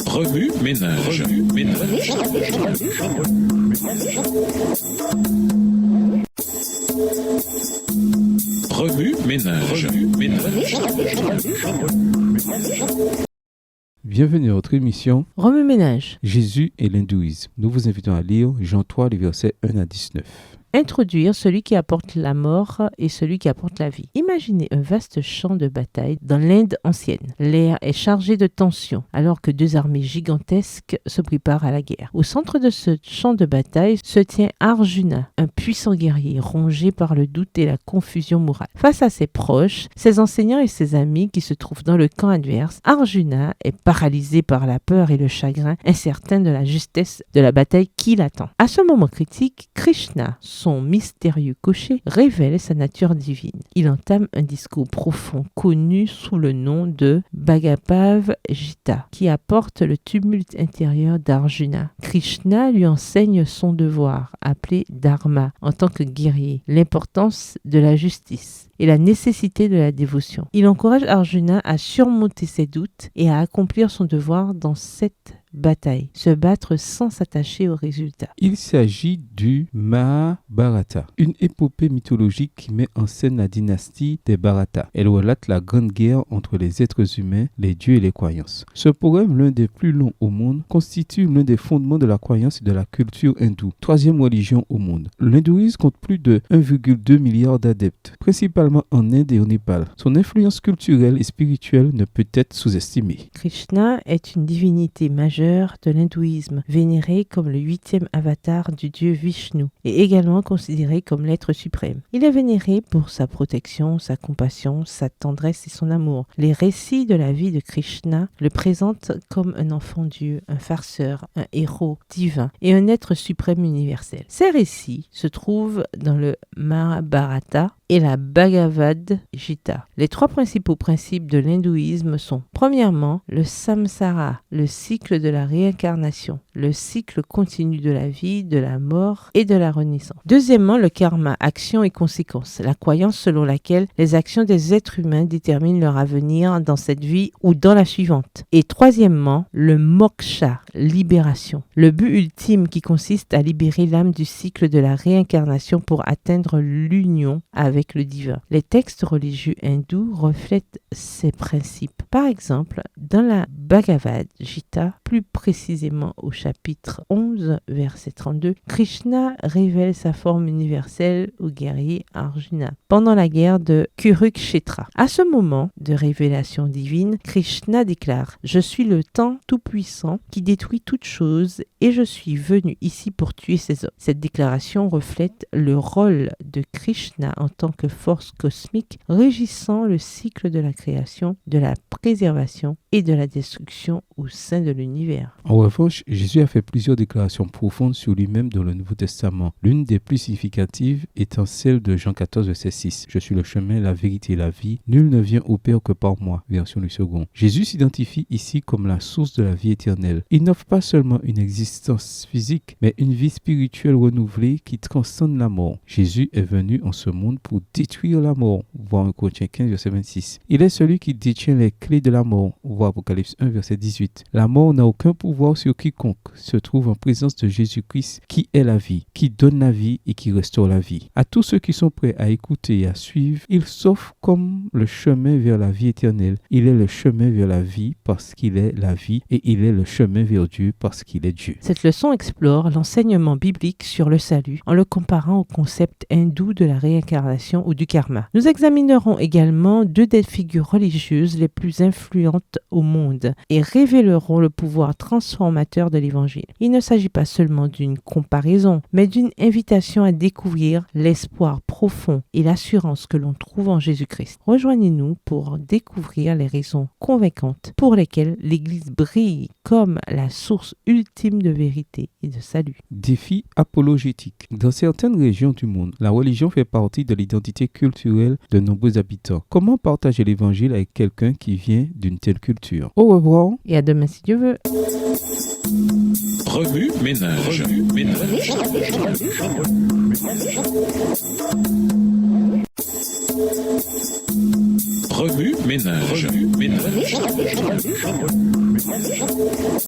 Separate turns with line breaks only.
Remue ménage. Remue ménage.
Bienvenue à votre émission
Remue ménage.
Jésus et l'hindouisme. Nous vous invitons à lire Jean 3, les versets 1 à 19.
Introduire celui qui apporte la mort et celui qui apporte la vie. Imaginez un vaste champ de bataille dans l'Inde ancienne. L'air est chargé de tension alors que deux armées gigantesques se préparent à la guerre. Au centre de ce champ de bataille se tient Arjuna, un puissant guerrier rongé par le doute et la confusion morale. Face à ses proches, ses enseignants et ses amis qui se trouvent dans le camp adverse, Arjuna est paralysé par la peur et le chagrin, incertain de la justesse de la bataille qui l'attend. À ce moment critique, Krishna, son mystérieux cocher, révèle sa nature divine. Il entame un discours profond connu sous le nom de Bhagavad Gita, qui apporte le tumulte intérieur d'Arjuna. Krishna lui enseigne son devoir, appelé Dharma, en tant que guerrier, l'importance de la justice et la nécessité de la dévotion. Il encourage Arjuna à surmonter ses doutes et à accomplir son devoir dans cette bataille, se battre sans s'attacher aux résultats.
Il s'agit du Mahabharata, une épopée mythologique qui met en scène la dynastie des Bharata. Elle relate la grande guerre entre les êtres humains, les dieux et les croyances. Ce poème, l'un des plus longs au monde, constitue l'un des fondements de la croyance et de la culture hindoue, troisième religion au monde. L'hindouisme compte plus de 1,2 milliard d'adeptes, principalement en Inde et au Népal. Son influence culturelle et spirituelle ne peut être sous-estimée.
Krishna est une divinité majeure de l'hindouisme, vénéré comme le 8e avatar du dieu Vishnu et également considéré comme l'être suprême. Il est vénéré pour sa protection, sa compassion, sa tendresse et son amour. Les récits de la vie de Krishna le présentent comme un enfant Dieu, un farceur, un héros divin et un être suprême universel. Ces récits se trouvent dans le Mahabharata et la Bhagavad Gita. Les trois principaux principes de l'hindouisme sont, premièrement, le samsara, le cycle de la réincarnation, le cycle continu de la vie, de la mort et de la renaissance. Deuxièmement, le karma, action et conséquences, la croyance selon laquelle les actions des êtres humains déterminent leur avenir dans cette vie ou dans la suivante. Et troisièmement, le moksha, libération, le but ultime qui consiste à libérer l'âme du cycle de la réincarnation pour atteindre l'union avec le divin. Les textes religieux hindous reflètent ces principes. Par exemple, dans la Bhagavad Gita, plus précisément au chapitre 11, verset 32, Krishna révèle sa forme universelle au guerrier Arjuna pendant la guerre de Kurukshetra. À ce moment de révélation divine, Krishna déclare « Je suis le temps tout-puissant qui détruit toute chose et je suis venu ici pour tuer ces hommes ». Cette déclaration reflète le rôle de Krishna en tant que force cosmique régissant le cycle de la création, de la préservation et de la destruction au sein de l'univers.
En revanche, Jésus a fait plusieurs déclarations profondes sur lui-même dans le Nouveau Testament. L'une des plus significatives étant celle de Jean 14, verset 6. « Je suis le chemin, la vérité et la vie. Nul ne vient au Père que par moi. » Version du second. Jésus s'identifie ici comme la source de la vie éternelle. Il n'offre pas seulement une existence physique, mais une vie spirituelle renouvelée qui transcende la mort. Jésus est venu en ce monde pour détruire la mort. Voir 1 Corinthiens 15, verset 26. Il est celui qui détient les clés de la mort. Voir Apocalypse 1, verset 18. La mort n'a aucun pouvoir sur quiconque se trouve en présence de Jésus-Christ qui est la vie, qui donne la vie et qui restaure la vie. À tous ceux qui sont prêts à écouter et à suivre, il s'offre comme le chemin vers la vie éternelle. Il est le chemin vers la vie parce qu'il est la vie et il est le chemin vers Dieu parce qu'il est Dieu.
Cette leçon explore l'enseignement biblique sur le salut en le comparant au concept hindou de la réincarnation ou du karma. Nous examinerons également deux des figures religieuses les plus influentes au monde et révéleront le pouvoir transformateur de l'Évangile. Il ne s'agit pas seulement d'une comparaison, mais d'une invitation à découvrir l'espoir profond et l'assurance que l'on trouve en Jésus-Christ. Rejoignez-nous pour découvrir les raisons convaincantes pour lesquelles l'Église brille comme la source ultime de vérité et de salut.
Défi apologétique. Dans certaines régions du monde, la religion fait partie de l'identité culturelle de nombreux habitants. Comment partager l'Évangile avec quelqu'un qui vient d'une telle culture? Au revoir.
Et à demain si Dieu veut.
Remue ménage. Remue ménage. ménage.